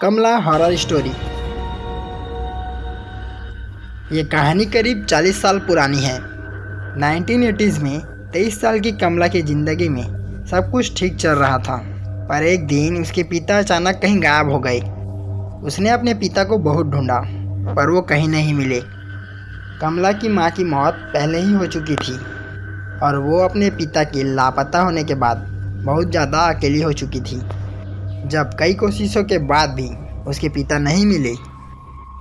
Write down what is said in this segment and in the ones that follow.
कमला horror story. ये कहानी करीब 40 साल पुरानी है। 1980s में 23 साल की कमला की ज़िंदगी में सब कुछ ठीक चल रहा था, पर एक दिन उसके पिता अचानक कहीं गायब हो गए। उसने अपने पिता को बहुत ढूंढा, पर वो कहीं नहीं मिले। कमला की माँ की मौत पहले ही हो चुकी थी और वो अपने पिता के लापता होने के बाद बहुत ज़्यादा अकेली हो चुकी थी। जब कई कोशिशों के बाद भी उसके पिता नहीं मिले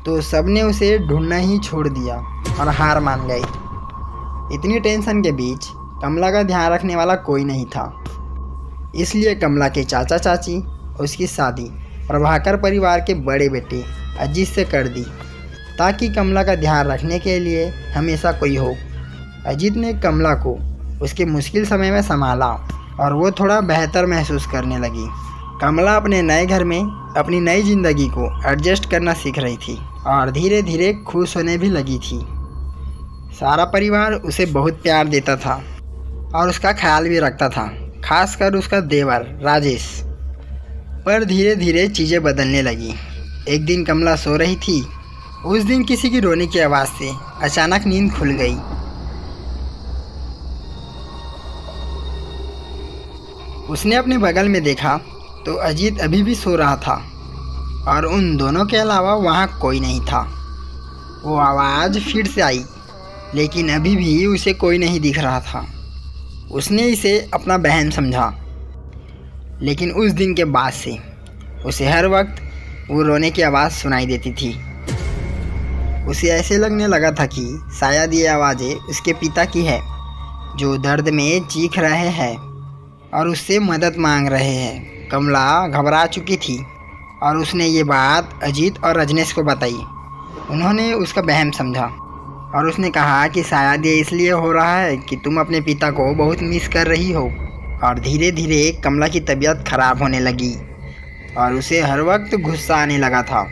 तो सबने उसे ढूंढना ही छोड़ दिया और हार मान गए। इतनी टेंशन के बीच कमला का ध्यान रखने वाला कोई नहीं था, इसलिए कमला के चाचा चाची उसकी शादी प्रभाकर परिवार के बड़े बेटे अजीत से कर दी, ताकि कमला का ध्यान रखने के लिए हमेशा कोई हो। अजीत ने कमला को उसके मुश्किल समय में संभाला और वो थोड़ा बेहतर महसूस करने लगी। कमला अपने नए घर में अपनी नई ज़िंदगी को एडजस्ट करना सीख रही थी और धीरे धीरे खुश होने भी लगी थी। सारा परिवार उसे बहुत प्यार देता था और उसका ख्याल भी रखता था, खासकर उसका देवर राजेश। पर धीरे धीरे चीज़ें बदलने लगी। एक दिन कमला सो रही थी। उस दिन किसी की रोने की आवाज़ से अचानक नींद खुल गई। उसने अपने बगल में देखा तो अजीत अभी भी सो रहा था और उन दोनों के अलावा वहाँ कोई नहीं था। वो आवाज़ फिर से आई, लेकिन अभी भी उसे कोई नहीं दिख रहा था। उसने इसे अपना बहन समझा, लेकिन उस दिन के बाद से उसे हर वक्त वो रोने की आवाज़ सुनाई देती थी। उसे ऐसे लगने लगा था कि शायद ये आवाज़ें उसके पिता की है, जो दर्द में चीख रहे हैं और उससे मदद मांग रहे हैं। कमला घबरा चुकी थी और उसने ये बात अजीत और रजनीश को बताई। उन्होंने उसका बहन समझा और उसने कहा कि शायद ये इसलिए हो रहा है कि तुम अपने पिता को बहुत मिस कर रही हो। और धीरे धीरे कमला की तबीयत खराब होने लगी और उसे हर वक्त गुस्सा आने लगा था।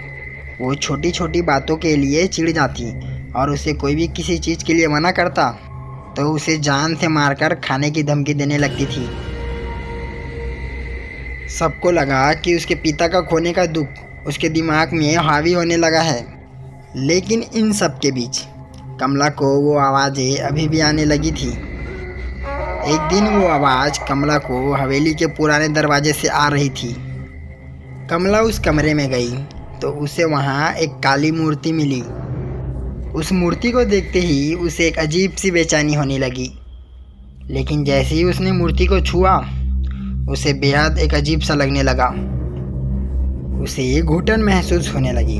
वो छोटी छोटी बातों के लिए चिढ़ जाती और उसे कोई भी किसी चीज़ के लिए मना करता तो उसे जान से मारकर खाने की धमकी देने लगती थी। सबको लगा कि उसके पिता का खोने का दुख उसके दिमाग में हावी होने लगा है, लेकिन इन सब के बीच कमला को वो आवाज़ें अभी भी आने लगी थी। एक दिन वो आवाज़ कमला को हवेली के पुराने दरवाजे से आ रही थी। कमला उस कमरे में गई तो उसे वहाँ एक काली मूर्ति मिली। उस मूर्ति को देखते ही उसे एक अजीब सी बेचैनी होने लगी, लेकिन जैसे ही उसने मूर्ति को छुआ उसे बेहद एक अजीब सा लगने लगा। उसे घुटन महसूस होने लगी।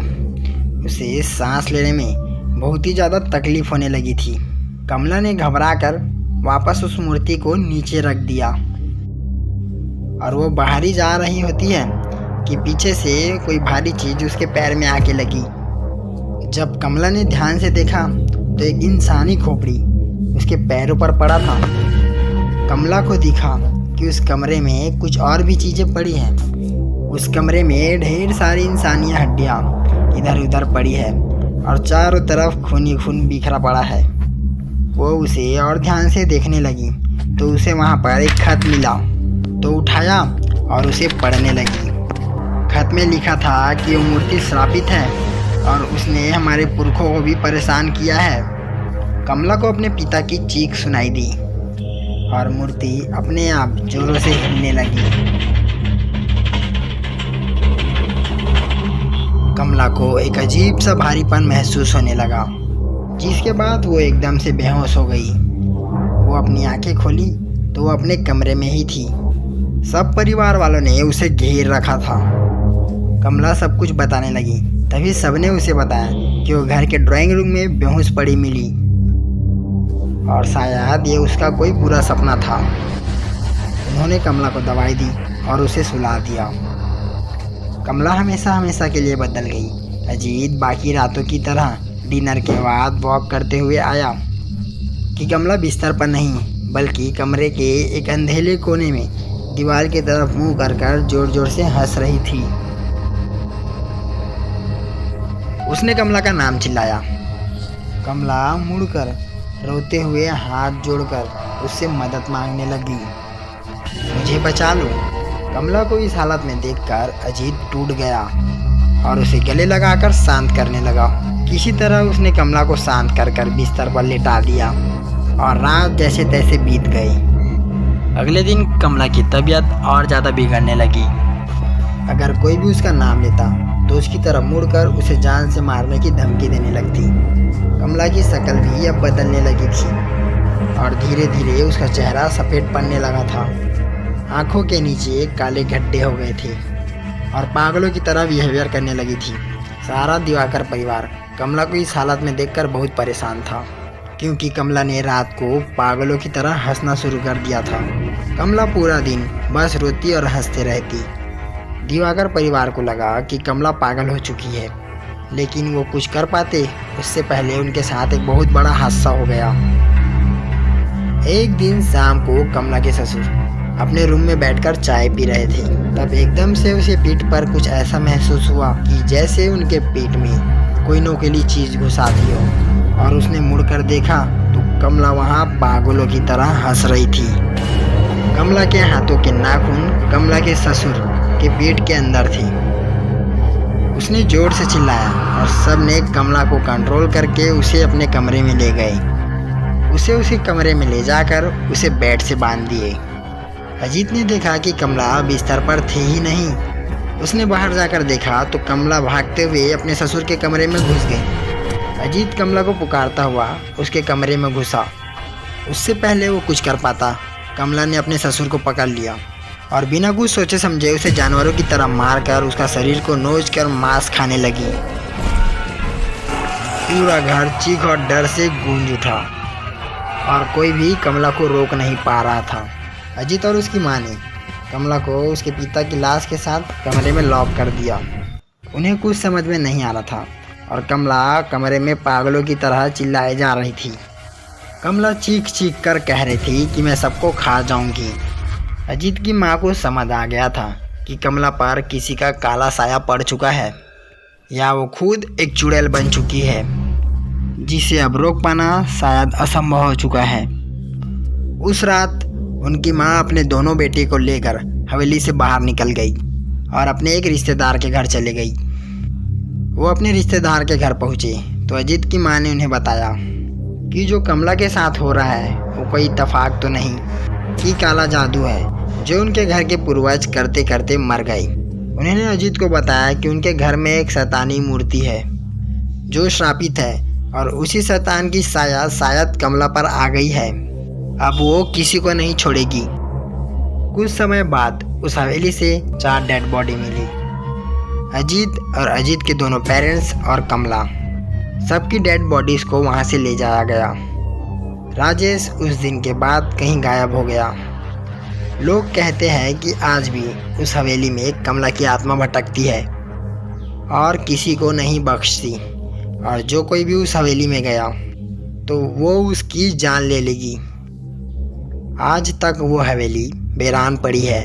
उसे सांस लेने में बहुत ही ज़्यादा तकलीफ़ होने लगी थी। कमला ने घबराकर वापस उस मूर्ति को नीचे रख दिया और वो बाहर ही जा रही होती है कि पीछे से कोई भारी चीज़ उसके पैर में आके लगी। जब कमला ने ध्यान से देखा तो एक इंसानी खोपड़ी उसके पैरों पर पड़ा था। कमला को दिखा कि उस कमरे में कुछ और भी चीज़ें पड़ी हैं। उस कमरे में ढेर सारी इंसानी हड्डियाँ इधर उधर पड़ी है और चारों तरफ खून ही खून बिखरा पड़ा है। वो उसे और ध्यान से देखने लगी तो उसे वहाँ पर एक खत मिला, तो उठाया और उसे पढ़ने लगी। खत में लिखा था कि वो मूर्ति श्रापित है और उसने हमारे पुरखों को भी परेशान किया है। कमला को अपने पिता की चीख सुनाई दी और मूर्ति अपने आप जोरों से हिलने लगी। कमला को एक अजीब सा भारीपन महसूस होने लगा, जिसके बाद वो एकदम से बेहोश हो गई। वो अपनी आंखें खोली तो वो अपने कमरे में ही थी। सब परिवार वालों ने उसे घेर रखा था। कमला सब कुछ बताने लगी, तभी सबने उसे बताया कि वो घर के ड्राइंग रूम में बेहोश पड़ी मिली और शायद ये उसका कोई बुरा सपना था। उन्होंने कमला को दवाई दी और उसे सुला दिया। कमला हमेशा हमेशा के लिए बदल गई। अजीत बाकी रातों की तरह डिनर के बाद वॉक करते हुए आया कि कमला बिस्तर पर नहीं बल्कि कमरे के एक अंधेरे कोने में दीवार की तरफ मुंह कर जोर जोर से हंस रही थी। उसने कमला का नाम चिल्लाया। कमला मुड़कर रोते हुए हाथ जोड़कर उससे मदद मांगने लगी। मुझे बचा लो। कमला को इस हालत में देखकर अजीत टूट गया। और उसे गले लगाकर शांत करने लगा। किसी तरह उसने कमला को शांत कर कर बिस्तर पर लिटा दिया और रात जैसे तैसे बीत गई। अगले दिन कमला की तबीयत और ज़्यादा बिगड़ने लगी। अगर कोई भी उसका नाम लेता तो उसकी तरफ मुड़कर उसे जान से मारने की धमकी देने लगती। कमला की शक्ल भी अब बदलने लगी थी और धीरे धीरे उसका चेहरा सफ़ेद पड़ने लगा था। आंखों के नीचे काले गड्ढे हो गए थे और पागलों की तरह बिहेवियर करने लगी थी। सारा दिवाकर परिवार कमला को इस हालत में देखकर बहुत परेशान था, क्योंकि कमला ने रात को पागलों की तरह हंसना शुरू कर दिया था। कमला पूरा दिन बस रोती और हंसते रहती। दिवाकर परिवार को लगा कि कमला पागल हो चुकी है, लेकिन वो कुछ कर पाते उससे पहले उनके साथ एक बहुत बड़ा हादसा हो गया। एक दिन शाम को कमला के ससुर अपने रूम में बैठकर चाय पी रहे थे। तब एकदम से उसे पीठ पर कुछ ऐसा महसूस हुआ कि जैसे उनके पेट में कोई नोकीली चीज़ घुसा दी हो, और उसने मुड़कर देखा तो कमला वहाँ पागलों की तरह हंस रही थी। कमला के हाथों के नाखून कमला के ससुर के पेट के अंदर थे। उसने जोर से चिल्लाया और सब ने कमला को कंट्रोल करके उसे अपने कमरे में ले गए। उसे कमरे में ले जाकर उसे बेड से बांध दिए। अजीत ने देखा कि कमला बिस्तर पर थे ही नहीं। उसने बाहर जाकर देखा तो कमला भागते हुए अपने ससुर के कमरे में घुस गई। अजीत कमला को पुकारता हुआ उसके कमरे में घुसा। उससे पहले वो कुछ कर पाता, कमला ने अपने ससुर को पकड़ लिया और बिना कुछ सोचे समझे उसे जानवरों की तरह मारकर उसका शरीर को नोचकर मांस खाने लगी। पूरा घर चीख और डर से गूंज उठा और कोई भी कमला को रोक नहीं पा रहा था। अजीत और उसकी माँ ने कमला को उसके पिता की लाश के साथ कमरे में लॉक कर दिया। उन्हें कुछ समझ में नहीं आ रहा था और कमला कमरे में पागलों की तरह चिल्लाए जा रही थी। कमला चीख चीख कर कह रही थी कि मैं सबको खा जाऊंगी। अजीत की माँ को समझ आ गया था कि कमला पर किसी का काला साया पड़ चुका है, या वो खुद एक चुड़ैल बन चुकी है जिसे अब रोक पाना शायद असंभव हो चुका है। उस रात उनकी माँ अपने दोनों बेटे को लेकर हवेली से बाहर निकल गई और अपने एक रिश्तेदार के घर चले गई। वो अपने रिश्तेदार के घर पहुँचे तो अजीत की माँ ने उन्हें बताया कि जो कमला के साथ हो रहा है वो कोई इत्तेफाक तो नहीं, कि काला जादू है जो उनके घर के पूर्वज करते करते मर गए। उन्होंने अजीत को बताया कि उनके घर में एक शैतानी मूर्ति है जो श्रापित है और उसी शैतान की साया शायद कमला पर आ गई है। अब वो किसी को नहीं छोड़ेगी। कुछ समय बाद उस हवेली से 4 डेड बॉडी मिली। अजीत और अजीत के दोनों पेरेंट्स और कमला, सबकी डेड बॉडीज़ को वहाँ से ले जाया गया। राजेश उस दिन के बाद कहीं गायब हो गया। लोग कहते हैं कि आज भी उस हवेली में कमला की आत्मा भटकती है और किसी को नहीं बख्शती, और जो कोई भी उस हवेली में गया तो वो उसकी जान ले लेगी। आज तक वो हवेली वीरान पड़ी है।